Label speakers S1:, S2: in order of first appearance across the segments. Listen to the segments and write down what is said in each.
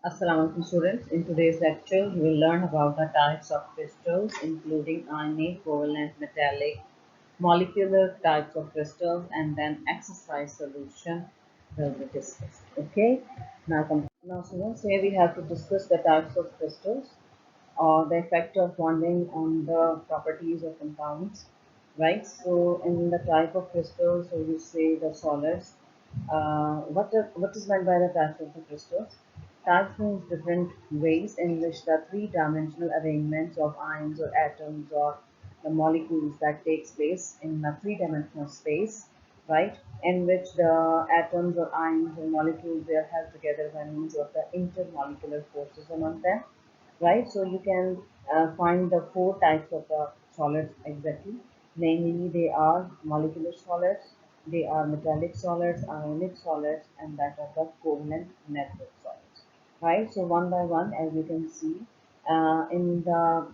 S1: Assalamu alaikum students. In today's lecture, we will learn about the types of crystals, including ionic, covalent, metallic, molecular types of crystals, and then exercise solution will be discussed. Okay. Now students, here we have to discuss the types of crystals or the effect of bonding on the properties of compounds, right? So in the type of crystals, so we say the solids. What is meant by the types of the crystals? Types means different ways in which the three-dimensional arrangements of ions or atoms or the molecules that takes place in the three-dimensional space, right? In which the atoms or ions or molecules they are held together by means of the intermolecular forces among them, right? So you can find the four types of the solids exactly. Namely, they are molecular solids, they are metallic solids, ionic solids, and that are the covalent network solids, right? So one by one, as you can see, in the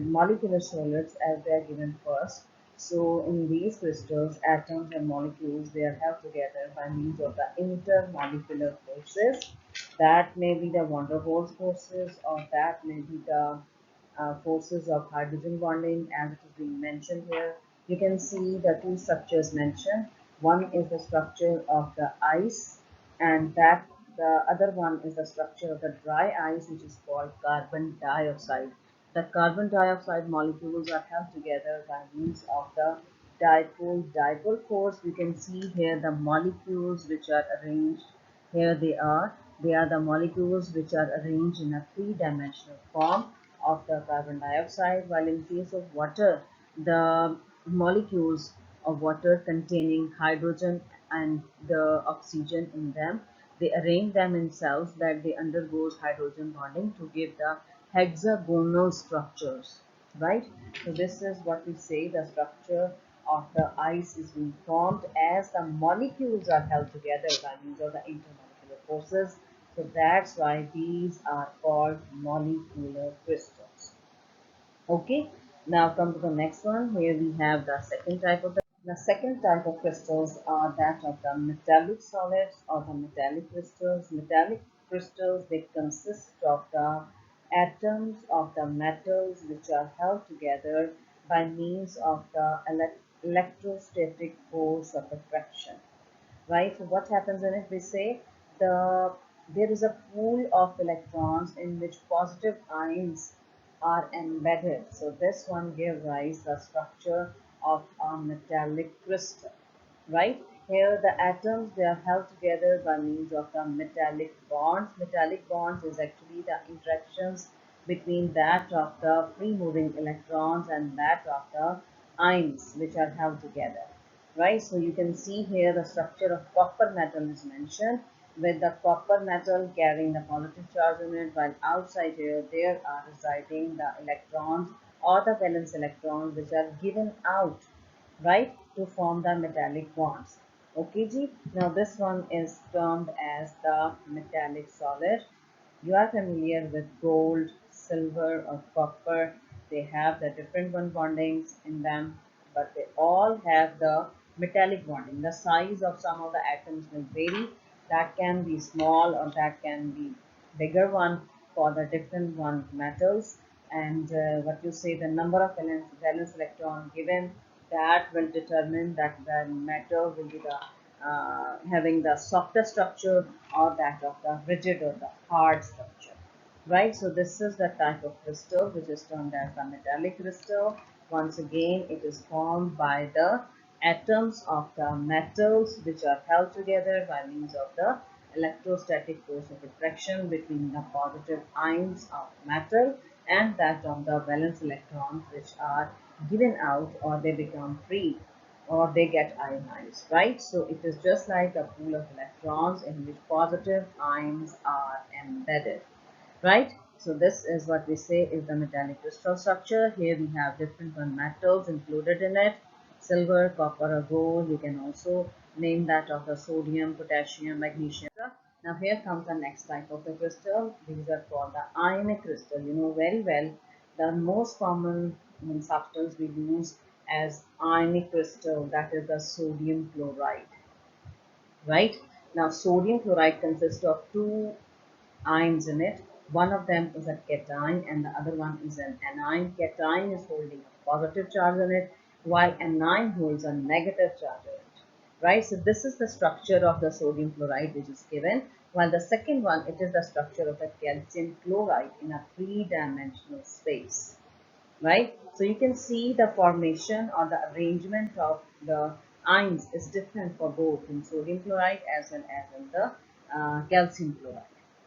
S1: molecular solids as they are given first. So in these crystals, atoms and molecules they are held together by means of the intermolecular forces. That may be the van der Waals forces, or that may be the forces of hydrogen bonding, as it is being mentioned here. You can see the two structures mentioned. One is the structure of the ice, and that the other one is the structure of the dry ice, which is called carbon dioxide. The carbon dioxide molecules are held together by means of the dipole force. You can see here the molecules which are arranged. Here they are. They are the molecules which are arranged in a three-dimensional form of the carbon dioxide, while in case of water, the molecules of water containing hydrogen and the oxygen in them, they arrange them in cells that they undergoes hydrogen bonding to give the hexagonal structures, right? So this is what we say the structure of the ice is being formed as the molecules are held together by means of the intermolecular forces. So that's why these are called molecular crystals. Okay, now come to the next one. Here we have the second type of crystals are that of the metallic solids or the metallic crystals. Metallic crystals they consist of the atoms of the metals which are held together by means of the electrostatic force of attraction, right? So what happens in it? We say the there is a pool of electrons in which positive ions are embedded. So this one gives rise the structure of a metallic crystal, right? Here the atoms they are held together by means of the metallic bonds. Metallic bonds is actually the interactions between that of the free moving electrons and that of the ions which are held together, right? So you can see here the structure of copper metal is mentioned with the copper metal carrying the positive charge in it, while outside here there are residing the electrons or the valence electrons which are given out, right, to form the metallic bonds. Okay, Ji. Now this one is termed as the metallic solid. You are familiar with gold, silver, or copper. They have the different one bondings in them, but they all have the metallic bonding. The size of some of the atoms will vary. That can be small or that can be bigger one for the different one metals. And what you say, the number of valence electron given, that will determine that the metal will be the having the softer structure or that of the rigid or the hard structure, right? So this is the type of crystal which is termed as the metallic crystal. Once again, it is formed by the atoms of the metals which are held together by means of the electrostatic force of attraction between the positive ions of metal and that of the valence electrons which are given out or they become free or they get ionized, right? So it is just like a pool of electrons in which positive ions are embedded, right? So this is what we say is the metallic crystal structure. Here we have different metals included in it: silver, copper, or gold. You can also name that of the sodium, potassium, magnesium. Now here comes the next type of the crystal. These are called the ionic crystal. You know very well the most common substance we use as ionic crystal, that is the sodium chloride, right? Now sodium chloride consists of two ions in it. One of them is a cation and the other one is an anion. Cation is holding a positive charge on it, while anion holds a negative charge on it. Right? So this is the structure of the sodium chloride which is given, while the second one, it is the structure of the calcium chloride in a three-dimensional space. Right? So you can see the formation or the arrangement of the ions is different for both in sodium chloride as well as in the calcium chloride.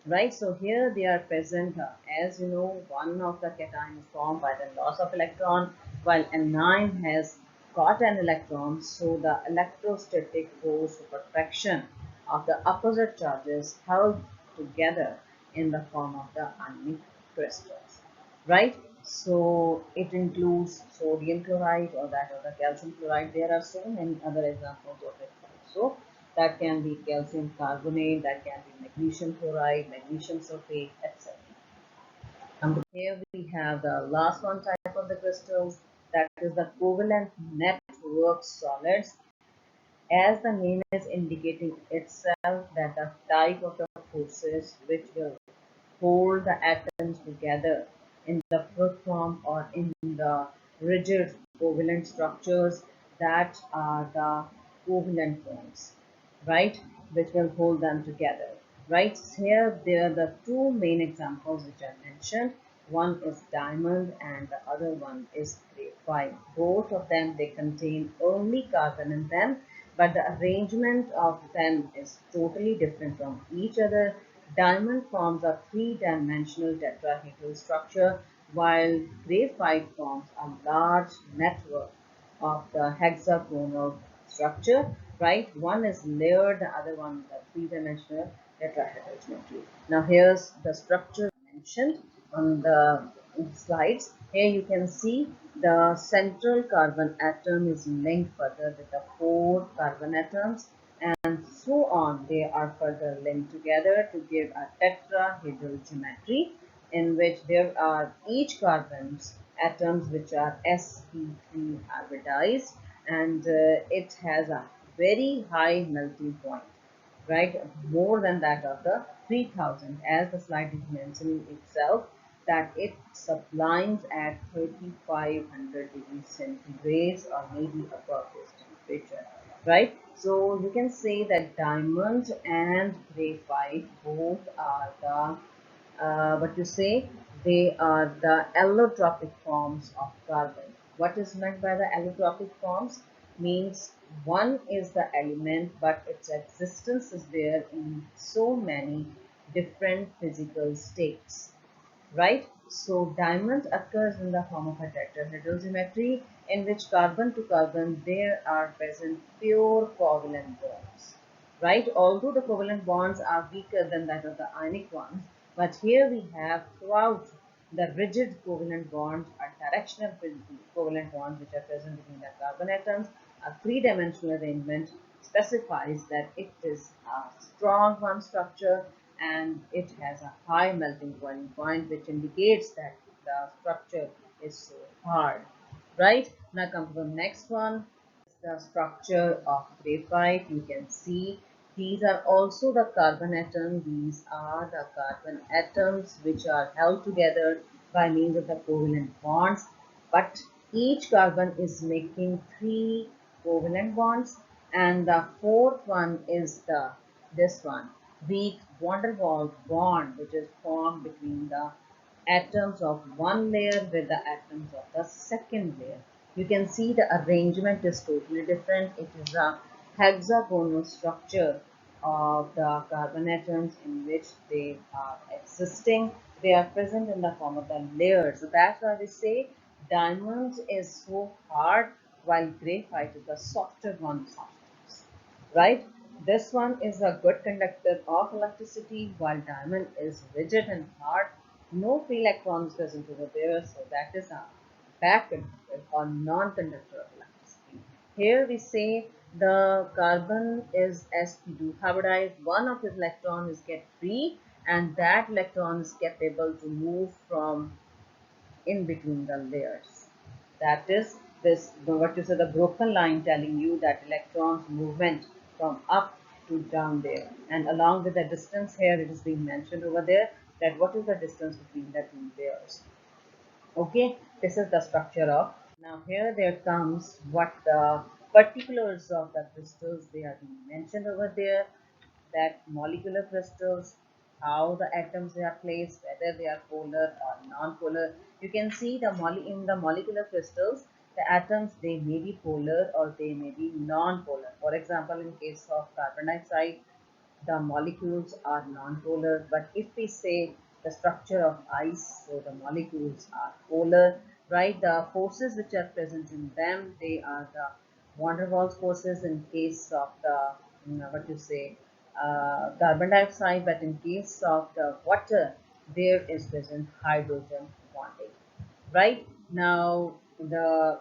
S1: Right? So here they are present, as you know, one of the cation is formed by the loss of electron, while anion has got an electron, so the electrostatic force of attraction of the opposite charges held together in the form of the ionic crystals. Right? So it includes sodium chloride or that of the calcium chloride. There are so many other examples of it also. That can be calcium carbonate, that can be magnesium chloride, magnesium sulfate, etc. Here we have the last one type of the crystals, that is the covalent network solids. As the name is indicating itself, that the type of the forces which will hold the atoms together in the fluid form or in the rigid covalent structures, that are the covalent bonds, right, which will hold them together. Right, here there are the two main examples which I mentioned. One is diamond and the other one is graphite. Both of them, they contain only carbon in them, but the arrangement of them is totally different from each other. Diamond forms a three-dimensional tetrahedral structure, while graphite forms a large network of the hexagonal structure, right? One is layered, the other one is a three-dimensional tetrahedral geometry. Now here's the structure mentioned on the slides. Here you can see the central carbon atom is linked further with the four carbon atoms, and so on. They are further linked together to give a tetrahedral geometry in which there are each carbon's atoms which are sp3 hybridized, and it has a very high melting point, right, more than that of the 3000, as the slide is mentioning itself, that it sublimes at 3500 degrees centigrade or maybe above this temperature, right? So you can say that diamond and graphite both are the what you say, they are the allotropic forms of carbon. What is meant by the allotropic forms? Means one is the element, but its existence is there in so many different physical states, right? So diamond occurs in the form of a tetrahedral geometry in which carbon to carbon there are present pure covalent bonds, right? Although the covalent bonds are weaker than that of the ionic ones, but here we have throughout the rigid covalent bonds are directional covalent bonds which are present between the carbon atoms. A three-dimensional arrangement specifies that it is a strong one structure and it has a high melting boiling point, which indicates that the structure is so hard. Right? Now come to the next one, the structure of graphite. You can see these are also the carbon atoms. These are the carbon atoms which are held together by means of the covalent bonds. But each carbon is making three covalent bonds, and the fourth one is the this one, weak van der Waals bond, which is formed between the atoms of one layer with the atoms of the second layer. You can see the arrangement is totally different. It is a hexagonal structure of the carbon atoms in which they are existing. They are present in the form of the layers. So that's why we say diamond is so hard while graphite is the softer one sometimes, right? This one is a good conductor of electricity while diamond is rigid and hard. No free electrons present over there, so that is a bad conductor or non-conductor of electricity. Here we say the carbon is sp2 hybridized. One of his electrons get free and that electron is capable to move from in between the layers. That is this what you say, the broken line telling you that electrons movement from up to down there. And along with the distance here, it is being mentioned over there that what is the distance between the two pairs. Okay, this is the structure of. Now here there comes what the particulars of the crystals they are being mentioned over there, that molecular crystals, how the atoms they are placed, whether they are polar or non-polar. You can see in the molecular crystals, the atoms they may be polar or they may be non-polar. For example, in case of carbon dioxide, the molecules are non-polar, but if we say the structure of ice, so the molecules are polar, right? The forces which are present in them, they are the van der Waals forces in case of the, what you say, carbon dioxide, but in case of the water, there is present hydrogen bonding, right? Now, the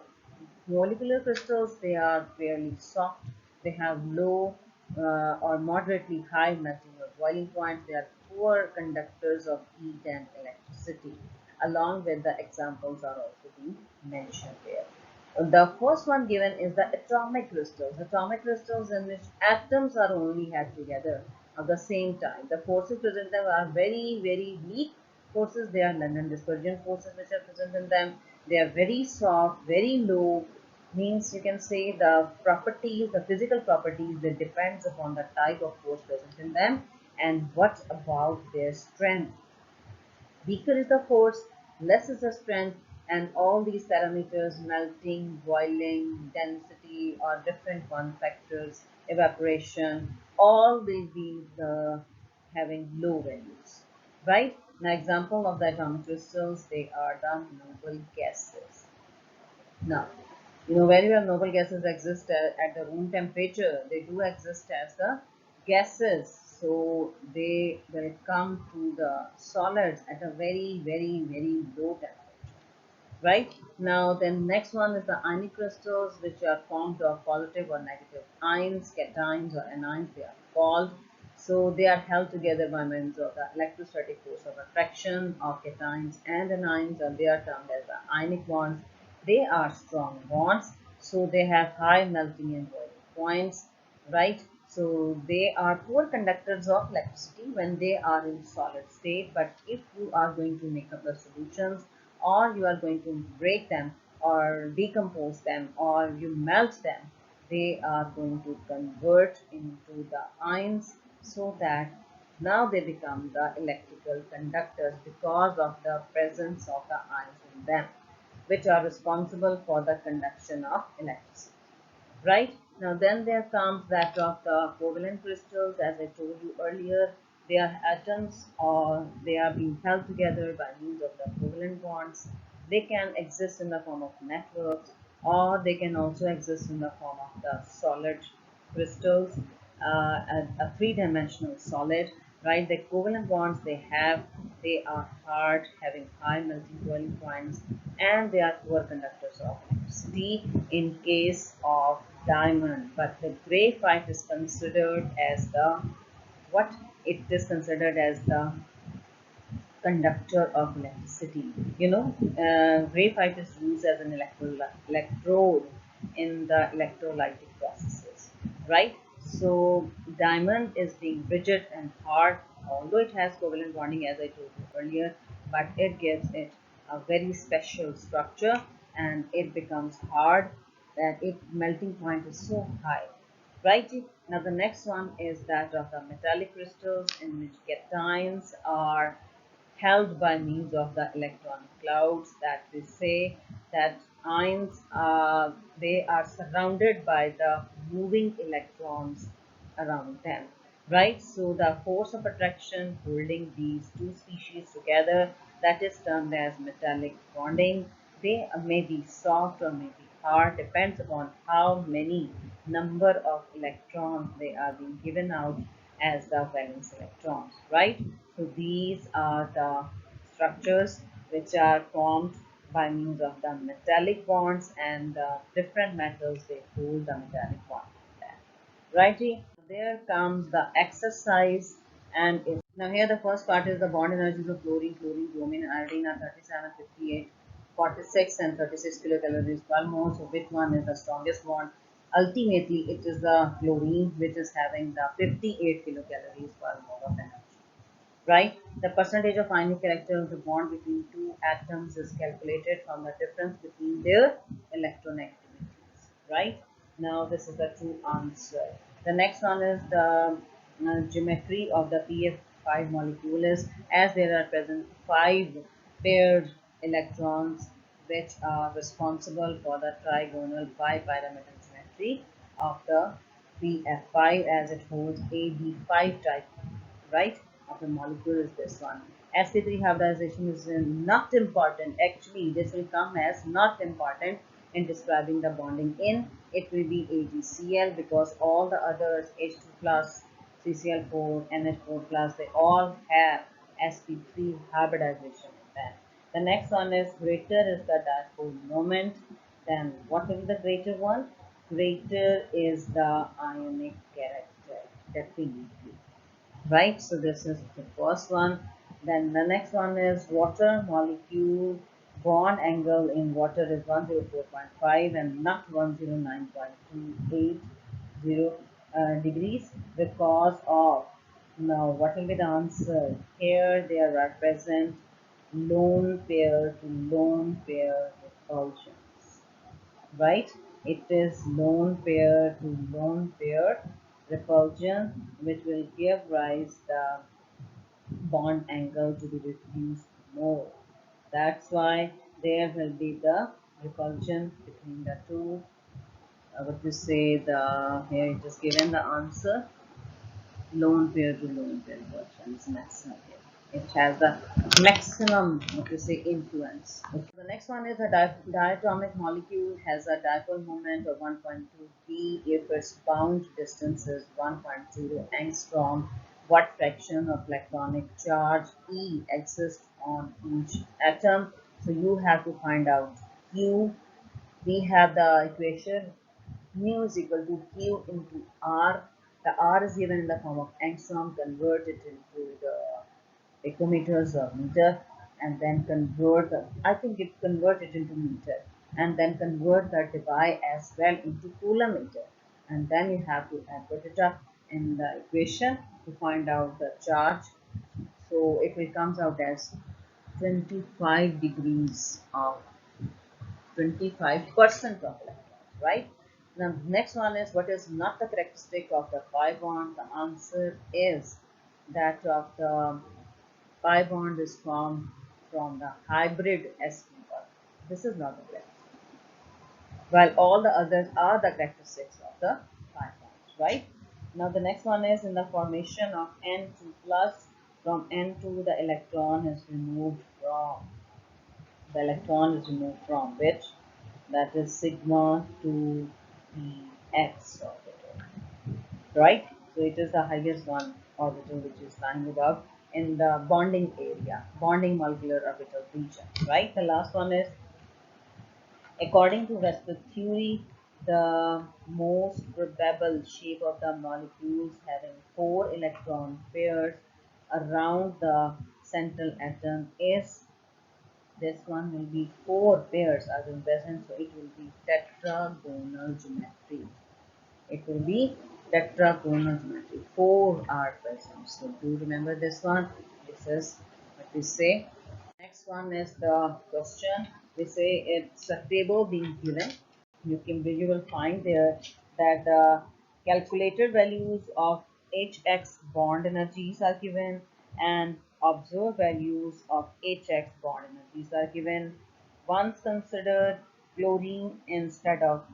S1: molecular crystals, they are fairly soft. They have low or moderately high melting or boiling points. They are poor conductors of heat and electricity. Along with the examples are also being mentioned there. The first one given is the atomic crystals. Atomic crystals in which atoms are only had together at the same time. The forces present in them are very, very weak forces. They are London dispersion forces which are present in them. They are very soft, very low. Means you can say the properties, the physical properties, that depends upon the type of force present in them and what about their strength. Weaker is the force, less is the strength, and all these parameters, melting, boiling, density, or different one factors, evaporation, all will be having low values. Right? Now, example of the atomic crystals, they are the noble gases. Now, very well noble gases exist at the room temperature. They do exist as the gases. So they when it comes to the solids at a very, very, very low temperature. Right? Now then next one is the ionic crystals, which are formed of positive or negative ions, cations or anions they are called. So they are held together by means of the electrostatic force of attraction of cations and anions, and they are termed as the ionic bonds. They are strong bonds, so they have high melting and boiling points, right? So they are poor conductors of electricity when they are in solid state, but if you are going to make up the solutions, or you are going to break them or decompose them or you melt them, they are going to convert into the ions, so that now they become the electrical conductors because of the presence of the ions in them, which are responsible for the conduction of electricity. Right? Now then there comes that of the covalent crystals. As I told you earlier, they are atoms or they are being held together by means of the covalent bonds. They can exist in the form of networks, or they can also exist in the form of the solid crystals, a three-dimensional solid, right? The covalent bonds they are hard, having high melting boiling points, and they are poor conductors of electricity in case of diamond. But the graphite is considered as the what? It is considered as the conductor of electricity. Graphite is used as an electrode in the electrolytic processes, right? So diamond is being rigid and hard, although it has covalent bonding as I told you earlier, but it gives it a very special structure and it becomes hard that its melting point is so high. Right. Now the next one is that of the metallic crystals, in which cations are held by means of the electron clouds, that we say that ions they are surrounded by the moving electrons around them, right? So the force of attraction holding these two species together, that is termed as metallic bonding. They may be soft or may be hard, depends upon how many number of electrons they are being given out as the valence electrons, right? So these are the structures which are formed by means of the metallic bonds, and the different metals they hold the metallic bond. Righty, there comes the exercise, and now here the first part is the bond energies of fluorine, bromine, and iodine are 37, 58, 46, and 36 kilocalories per mole. So which one is the strongest bond? Ultimately, it is the chlorine which is having the 58 kilocalories per mole of energy, right? The percentage of ionic character of the bond between two atoms is calculated from the difference between their electronegativities, right? Now this is the true answer. The next one is the geometry of the PF5 molecule is as there are present five paired electrons which are responsible for the trigonal bipyramidal geometry of the PF5 as it holds AB5 type, right, of the molecule is this one. sp3 hybridization is not important. Actually, this will come as not important in describing the bonding in. It will be AgCl because all the others H2 plus, CCl4, NH4 plus, they all have sp3 hybridization in them. The next one is greater is the dipole moment. Then what will be the greater one? Greater is the ionic character, definitely, right? So this is the first one. Then the next one is water molecule bond angle in water is 104.5 and not 109.280 degrees because of, now what will be the answer? Here there are present lone pair to lone pair repulsions, right? It is lone pair to lone pair repulsion which will give rise the bond angle to be reduced more. That's why there will be the repulsion between the two. What you say, the here it is given the answer lone pair to lone pair version is maximum here. It has the maximum, what you say, influence. Okay. The next one is a diatomic molecule has a dipole moment of 1.2 d if its bound distance is 1.0 angstrom. What fraction of electronic charge E exists on each atom? So you have to find out Q. We have the equation mu is equal to q into r. The r is given in the form of angstrom. Convert it into the picometers or meter, and then convert the, I think it convert it into meter, and then convert the debye as well into coulometer, and then you have to put it up in the equation to find out the charge. So it will comes out as 25 degrees of 25% of electrons, right? Now, the next one is what is not the characteristic of the pi bond? The answer is that of the pi bond is formed from the hybrid sp bond. This is not the characteristic, while all the others are the characteristics of the pi bonds, right? Now, the next one is in the formation of N2 plus. From N2, the electron is removed from which, that is sigma to the x orbital, right? So it is the highest one orbital which is lying above in the bonding area, bonding molecular orbital region, right? The last one is according to Western theory, the most probable shape of the molecules having four electron pairs around the central atom is, this one will be four pairs are in present, so it will be tetragonal geometry. It will be tetragonal geometry. Four are present. So do remember this one. This is what we say. Next one is the question. We say it's a table being given. You will find there that the calculated values of HX bond energies are given and observed values of HX bond energies are given. Once considered chlorine instead of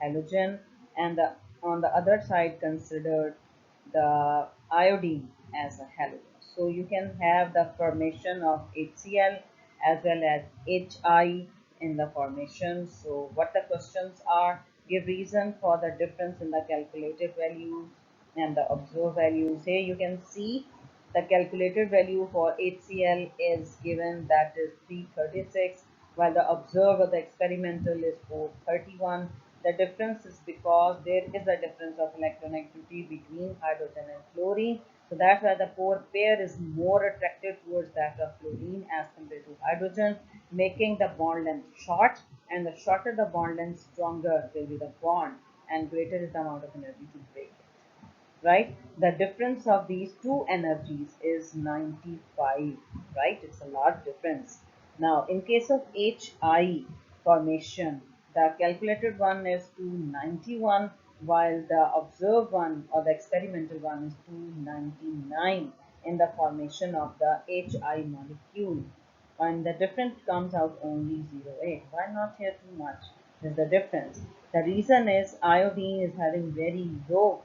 S1: halogen, and on the other side considered the iodine as a halogen. So you can have the formation of HCl as well as HI in the formation. So what the questions are, give reason for the difference in the calculated values and the observed values. Here you can see the calculated value for HCl is given, that is 336, while the observed or the experimental is 431. The difference is because there is a difference of electronegativity between hydrogen and chlorine. So that's why the core pair is more attractive towards that of chlorine as compared to hydrogen, making the bond length short, and the shorter the bond length, stronger will be the bond. and greater is the amount of energy to break it, right? The difference of these two energies is 95, right? It's a large difference. Now, in case of HI formation, the calculated one is 291, while the observed one or the experimental one is 299 in the formation of the HI molecule. And the difference comes out only 0.8. Why not here too much? Is the difference. The reason is iodine is having very low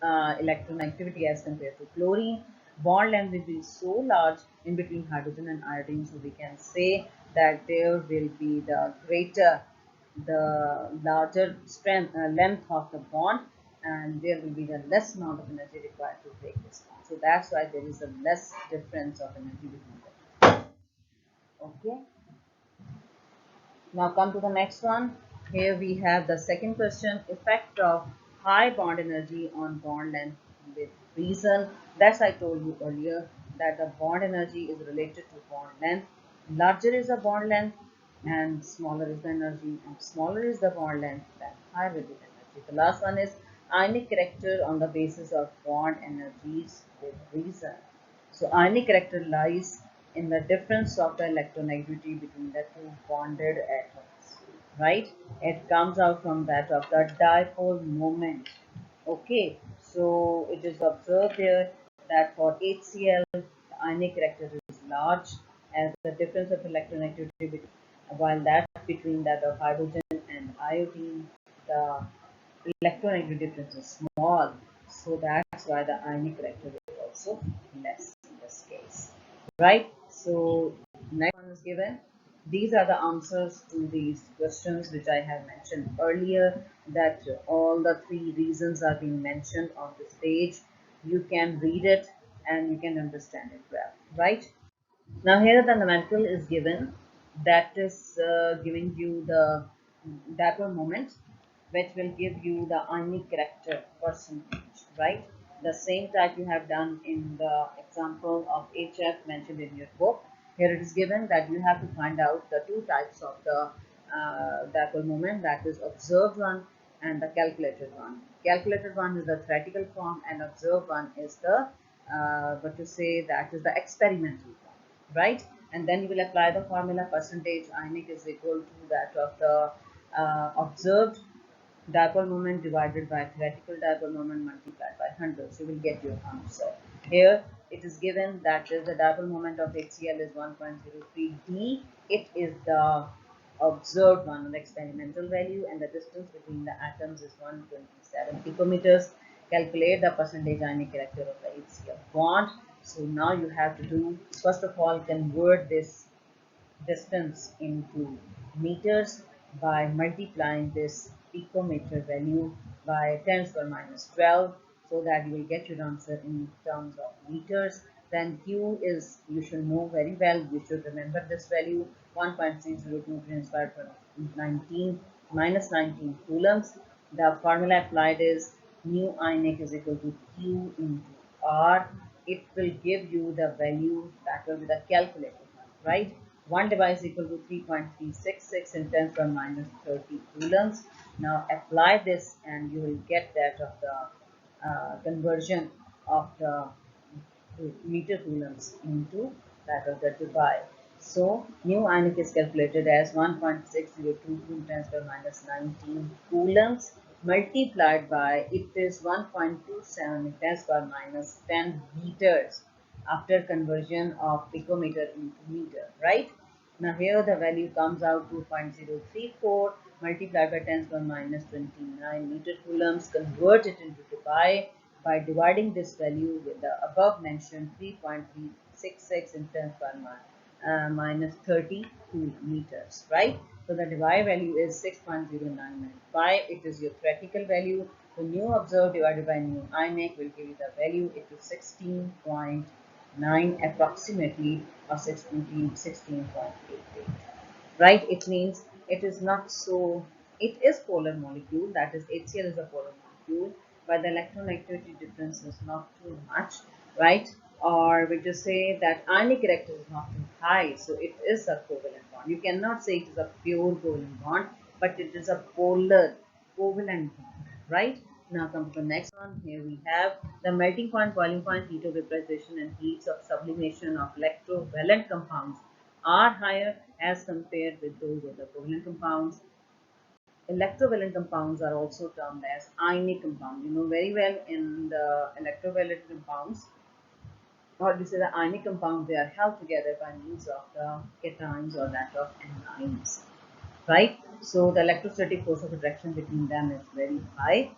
S1: electronegativity as compared to chlorine. Bond length will be so large in between hydrogen and iodine, so we can say that there will be the larger strength, length of the bond, and there will be the less amount of energy required to break this bond. So that's why there is a less difference of energy between them. Okay. Now come to the next one. Here we have the second question, effect of high bond energy on bond length with reason. That's I told you earlier that the bond energy is related to bond length. Larger is the bond length and smaller is the energy, and smaller is the bond length, then higher will be the energy. The last one is ionic character on the basis of bond energies with reason. So ionic character lies in the difference of the electronegativity between the two bonded atoms, right? It comes out from that of the dipole moment. Okay, so it is observed here that for HCl, the ionic character is large as the difference of electronegativity between, while that between that of hydrogen and iodine, the electronegativity difference is small. So that's why the ionic character is also less in this case, right? So next one is given. These are the answers to these questions which I have mentioned earlier, that all the three reasons are being mentioned on this page. You can read it and you can understand it well, right? Now here the numerical is given, that is giving you the dipole moment, which will give you the ionic character percentage, right? The same type you have done in the example of HF mentioned in your book. Here it is given that you have to find out the two types of the dipole moment, that is observed one and the calculated one. Calculated one is the theoretical form and observed one is the what to say, that is the experimental form, right? And then you will apply the formula, percentage ionic is equal to that of the observed dipole moment divided by theoretical dipole moment multiplied by 100. So you will get your answer. Here it is given that is the dipole moment of HCl is 1.03 d. It is the observed one, the experimental value, and the distance between the atoms is 127 picometers. Calculate the percentage ionic character of the HCl bond. So now you have to do, first of all, convert this distance into meters by multiplying this picometer value by 10 to the minus 12, so that you will get your answer in terms of meters. Then Q is, you should know very well, you should remember this value, 1.302 inspired for 19 minus 19 coulombs. The formula applied is mu ionic is equal to Q into R. It will give you the value that will be the calculated one, right? 1 device equal to 3.366 in 10 to the minus 30 coulombs. Now apply this and you will get that of the conversion of the meter coulombs into that of the device. So mu ionic is calculated as 1.6022 10 to the minus 19 coulombs multiplied by, it is 1.27 in 10 to the minus 10 meters after conversion of picometer into meter, right? Now here the value comes out to 0.034 multiplied by 10 to the minus 29 meter coulombs. Convert it into debye by dividing this value with the above mentioned 3.366 in 10 to the minus 32 meters, right? So the debye value is 6.0995. It is your theoretical value. So nu observed divided by nu ionic will give you the value. It is 16.9 approximately, or 16.88, right? It means it is not so, it is polar molecule, that is HCl is a polar molecule, but the electronegativity difference is not too much, right? Or we just say that ionic character is not too high, so it is a covalent bond. You cannot say it is a pure covalent bond, but it is a polar covalent bond, right? Now come to the next one. Here we have the melting point, boiling point, heat of vaporization, and heats of sublimation of electrovalent compounds are higher as compared with those of the covalent compounds. Electrovalent compounds are also termed as ionic compounds. You know very well in the electrovalent compounds, or this is the ionic compounds, they are held together by means of the cations or that of anions, right? So the electrostatic force of attraction between them is very high,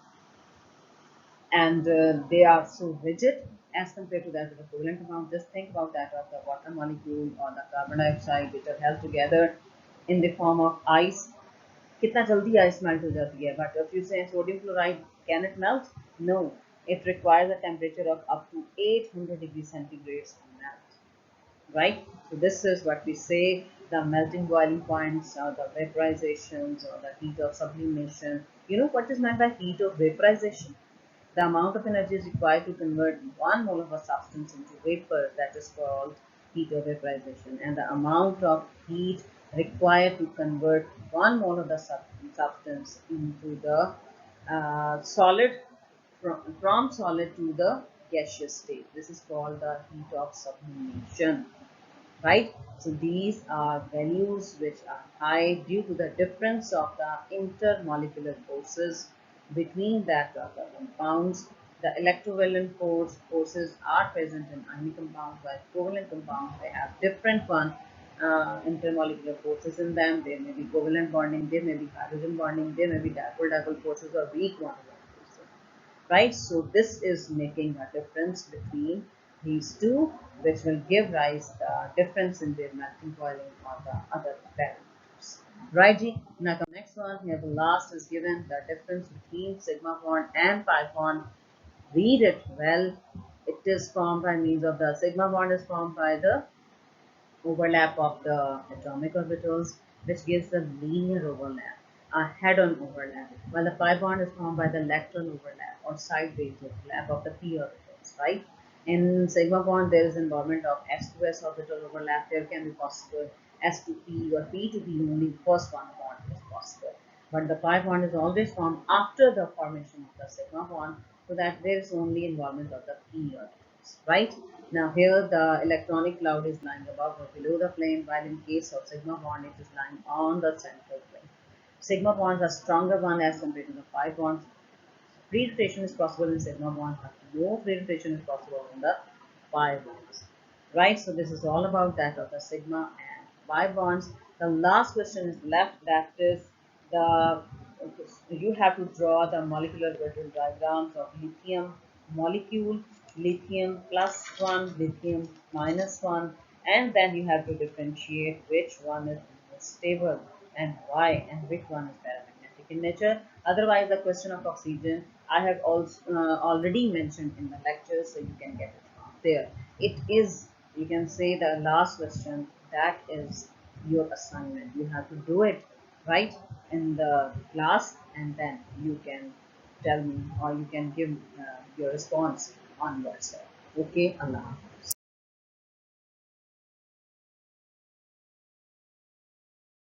S1: and they are so rigid as compared to that of the covalent compound. Just think about that of the water molecule or the carbon dioxide, which are held together in the form of ice. कितना जल्दी ice melt हो जाती है, but if you say sodium chloride, can it melt? No, it requires a temperature of up to 800 degrees centigrade to melt, right? So this is what we say the melting boiling points or the vaporizations or the heat of sublimation. You know what is meant by heat of vaporization? The amount of energy is required to convert 1 mole of a substance into vapor, that is called heat of vaporization, and the amount of heat required to convert 1 mole of the substance into the solid, from solid to the gaseous state. This is called the heat of sublimation, right? So these are values which are high due to the difference of the intermolecular forces between that of the compounds. The electrovalent forces are present in ionic compounds, while covalent compounds, they have different intermolecular forces in them. There may be covalent bonding, there may be hydrogen bonding, there may be dipole-dipole forces or weak one-to-one forces, right? So this is making a difference between these two, which will give rise the difference in their melting boiling or the other parameters, right? Ji? Now come next one. Here the last is given the difference between sigma bond and pi bond. Read it well. It is formed by means of the sigma bond is formed by the overlap of the atomic orbitals, which gives the linear overlap, a head-on overlap, while the pi bond is formed by the lateral overlap or sideways overlap of the p orbitals, right? In sigma bond, there is involvement of s to s orbital overlap. There can be possible s to p or p to p, only first one bond is possible. But the pi bond is always formed after the formation of the sigma bond, so that there is only involvement of the p orbitals, right? Now here the electronic cloud is lying above or below the plane, while in case of sigma bond it is lying on the central plane. Sigma bonds are stronger one as compared to the pi bonds. Free rotation is possible in sigma bond, but no free rotation is possible in the pi bonds. Right? So this is all about that of the sigma and pi bonds. The last question is left, that is the you have to draw the molecular vector diagrams of lithium molecule, lithium plus one, lithium minus one, and then you have to differentiate which one is more stable and why, and which one is paramagnetic in nature. Otherwise, the question of oxygen I have also already mentioned in the lecture, so you can get it from there. It is, you can say, the last question, that is your assignment. You have to do it right in the class, and then you can tell me or you can give your response on WhatsApp. Okay, Allah.